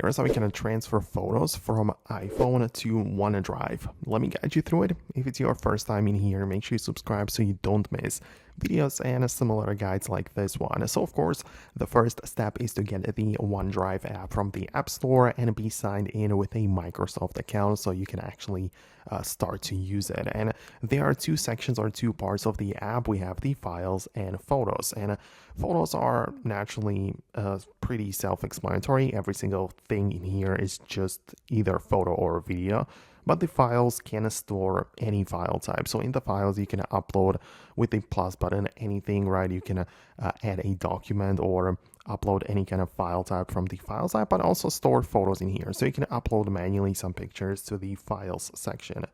Here's how we can transfer photos from iPhone to OneDrive. Let me guide you through it. If it's your first time in here, make sure you subscribe so you don't miss videos and similar guides like this one. So of course, the first step is to get the OneDrive app from the App Store and be signed in with a Microsoft account so you can actually start to use it. And there are two sections or two parts of the app. We have the files and photos. And photos are naturally pretty self-explanatory. Every single thing in here is just either photo or video. But the files can store any file type. So in the files, you can upload with the plus button anything, right? You can add a document or upload any kind of file type from the files app, but also store photos in here. So you can upload manually some pictures to the files section.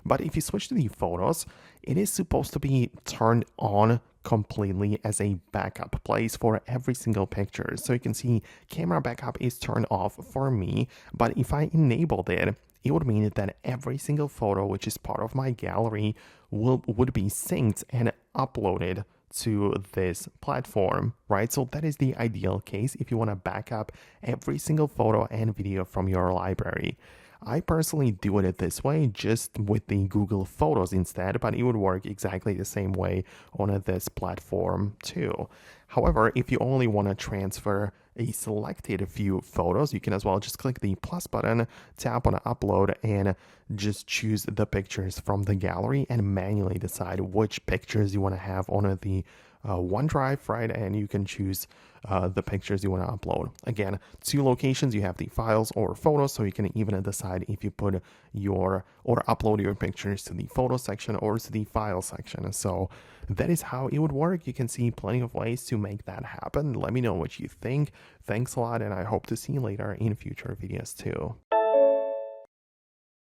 But if you switch to the photos, it is supposed to be turned on completely as a backup place for every single picture. So you can see camera backup is turned off for me, but if I enabled it, it would mean that every single photo which is part of my gallery would be synced and uploaded to this platform, right? So that is the ideal case if you want to back up every single photo and video from your library. I personally do it this way, just with the Google Photos instead, but it would work exactly the same way on this platform too. However, if you only want to transfer a selected few photos, you can as well just click the plus button, tap on upload, and just choose the pictures from the gallery and manually decide which pictures you want to have on the OneDrive, right? And you can choose the pictures you want to upload. Again, two locations, you have the files or photos, so you can even decide if you put your or upload your pictures to the photo section or to the file section. So that is how it would work. You can see plenty of ways to make that happen. Let me know what you think. Thanks a lot, and I hope to see you later in future videos too.